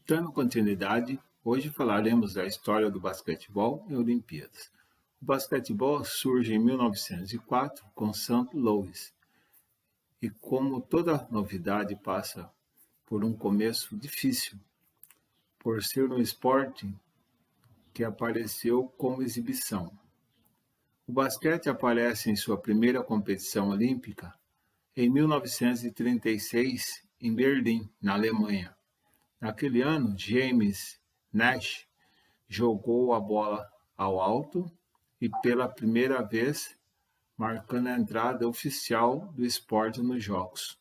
Dando continuidade, hoje falaremos da história do basquetebol em Olimpíadas. O basquetebol surge em 1904 com St. Louis e, como toda novidade, passa por um começo difícil, por ser um esporte que apareceu como exibição. O basquete aparece em sua primeira competição olímpica em 1936 em Berlim, na Alemanha. Naquele ano, James Nash jogou a bola ao alto e, pela primeira vez, marcando a entrada oficial do esporte nos Jogos.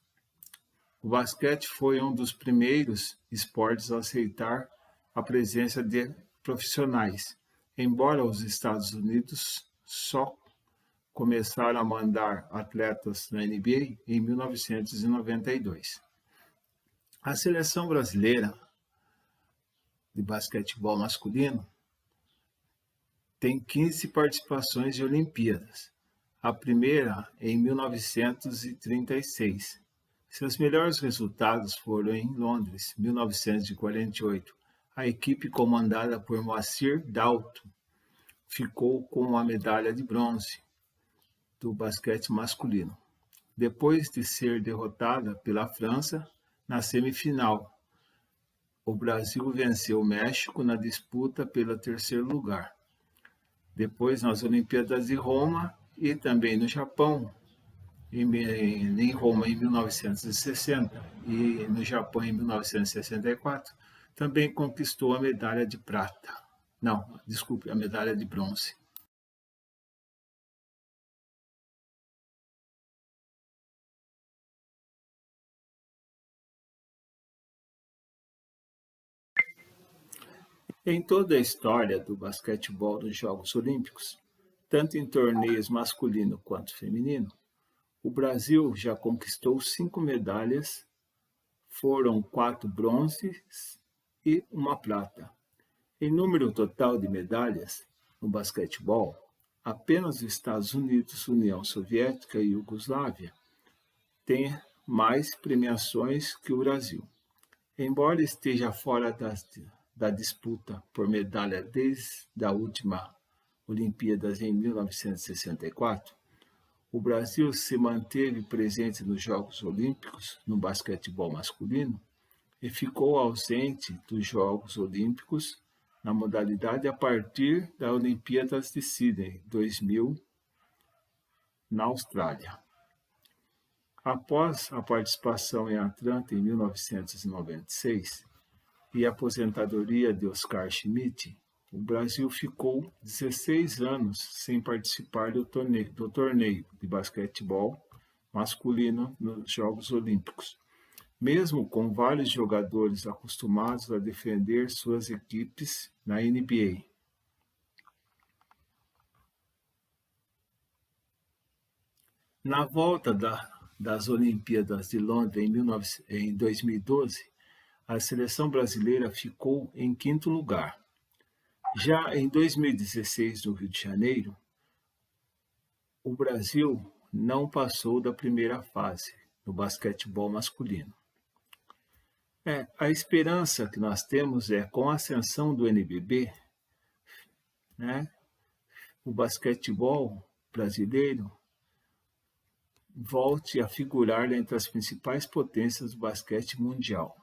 O basquete foi um dos primeiros esportes a aceitar a presença de profissionais, embora os Estados Unidos só começaram a mandar atletas na NBA em 1992. A seleção brasileira de basquetebol masculino tem 15 participações em Olimpíadas, a primeira em 1936. Seus melhores resultados foram em Londres, 1948. A equipe comandada por Moacir Dalto ficou com a medalha de bronze do basquete masculino, depois de ser derrotada pela França na semifinal. O Brasil venceu o México na disputa pelo terceiro lugar. Depois, nas Olimpíadas de Roma e também no Japão, em Roma em 1960 e no Japão em 1964, também conquistou a medalha de prata. Não, desculpe, a medalha de bronze. Em toda a história do basquetebol nos Jogos Olímpicos, tanto em torneios masculino quanto feminino, o Brasil já conquistou 5 medalhas, foram 4 bronzes e uma prata. Em número total de medalhas no basquetebol, apenas os Estados Unidos, União Soviética e Iugoslávia têm mais premiações que o Brasil. Embora esteja fora da disputa por medalha desde a última Olimpíadas em 1964, o Brasil se manteve presente nos Jogos Olímpicos no basquetebol masculino e ficou ausente dos Jogos Olímpicos na modalidade a partir da Olimpíadas de Sydney 2000, na Austrália. Após a participação em Atlanta em 1996 e a aposentadoria de Oscar Schmidt, o Brasil ficou 16 anos sem participar do torneio de basquetebol masculino nos Jogos Olímpicos, mesmo com vários jogadores acostumados a defender suas equipes na NBA. Na volta das Olimpíadas de Londres em 2012, a seleção brasileira ficou em quinto lugar. Já em 2016, no Rio de Janeiro, o Brasil não passou da primeira fase no basquetebol masculino. A esperança que nós temos é, com a ascensão do NBB, o basquetebol brasileiro volte a figurar entre as principais potências do basquete mundial.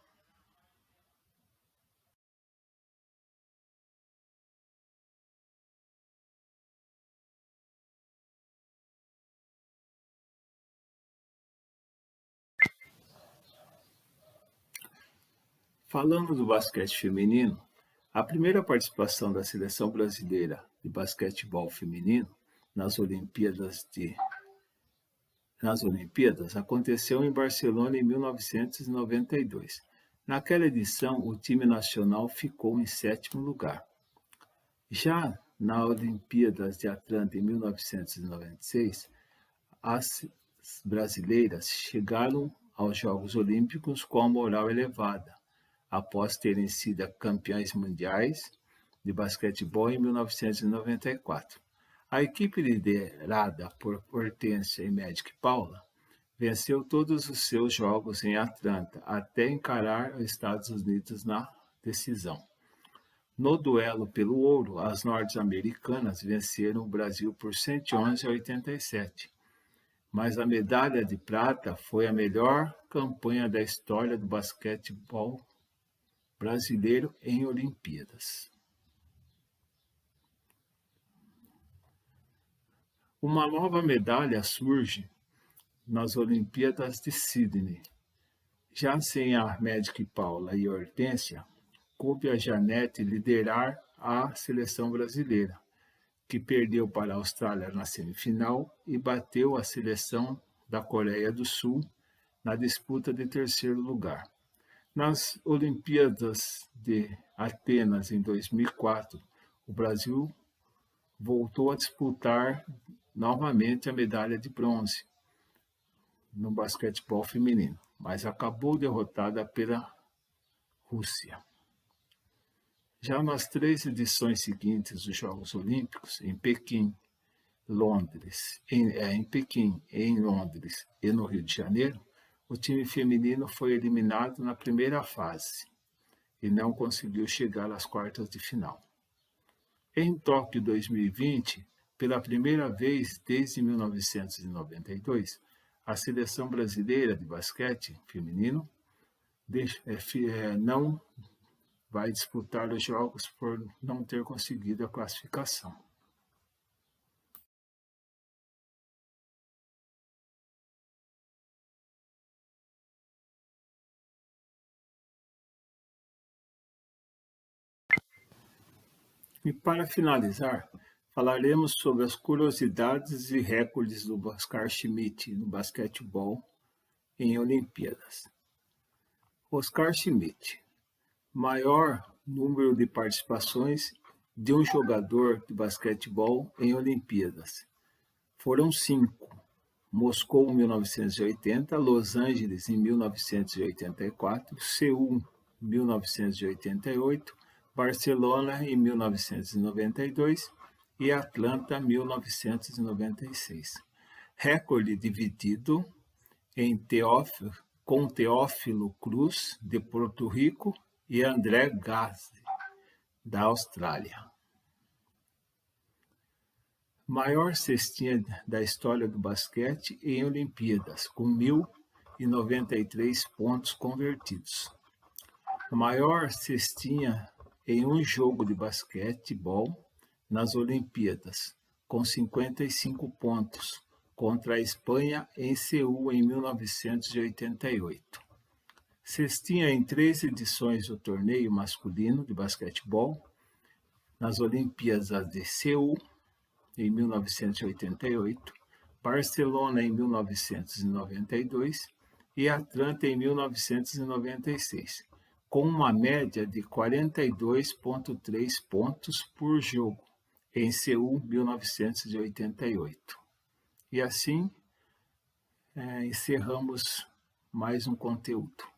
Falando do basquete feminino, a primeira participação da seleção brasileira de basquetebol feminino nas Olimpíadas aconteceu em Barcelona em 1992. Naquela edição, o time nacional ficou em sétimo lugar. Já na Olimpíadas de Atlanta em 1996, as brasileiras chegaram aos Jogos Olímpicos com a moral elevada, após terem sido campeãs mundiais de basquetebol em 1994. A equipe liderada por Hortência e Magic Paula venceu todos os seus jogos em Atlanta, até encarar os Estados Unidos na decisão. No duelo pelo ouro, as norte-americanas venceram o Brasil por 111 a 87, mas a medalha de prata foi a melhor campanha da história do basquetebol brasileiro em Olimpíadas. Uma nova medalha surge nas Olimpíadas de Sydney. Já sem a Magic Paula e a Hortência, coube a Janete liderar a seleção brasileira, que perdeu para a Austrália na semifinal e bateu a seleção da Coreia do Sul na disputa de terceiro lugar. Nas Olimpíadas de Atenas, em 2004, o Brasil voltou a disputar novamente a medalha de bronze no basquetebol feminino, mas acabou derrotada pela Rússia. Já nas 3 edições seguintes dos Jogos Olímpicos, em Pequim, em Londres e no Rio de Janeiro, o time feminino foi eliminado na primeira fase e não conseguiu chegar às quartas de final. Em Tóquio 2020, pela primeira vez desde 1992, a seleção brasileira de basquete feminino não vai disputar os Jogos por não ter conseguido a classificação. E para finalizar, falaremos sobre as curiosidades e recordes do Oscar Schmidt no basquetebol em Olimpíadas. Oscar Schmidt, maior número de participações de um jogador de basquetebol em Olimpíadas. Foram 5. Moscou em 1980, Los Angeles em 1984, Seul em 1988, Barcelona em 1992 e Atlanta em 1996. Recorde dividido com Teófilo Cruz, de Porto Rico, e André Gassi, da Austrália. Maior cestinha da história do basquete em Olimpíadas, com 1.093 pontos convertidos. A maior cestinha em um jogo de basquetebol nas Olimpíadas, com 55 pontos, contra a Espanha em Seul em 1988. Cestinha em 3 edições do torneio masculino de basquetebol, nas Olimpíadas de Seul, em 1988, Barcelona em 1992 e Atlanta em 1996, com uma média de 42,3 pontos por jogo, em Seul, 1988. E assim, encerramos mais um conteúdo.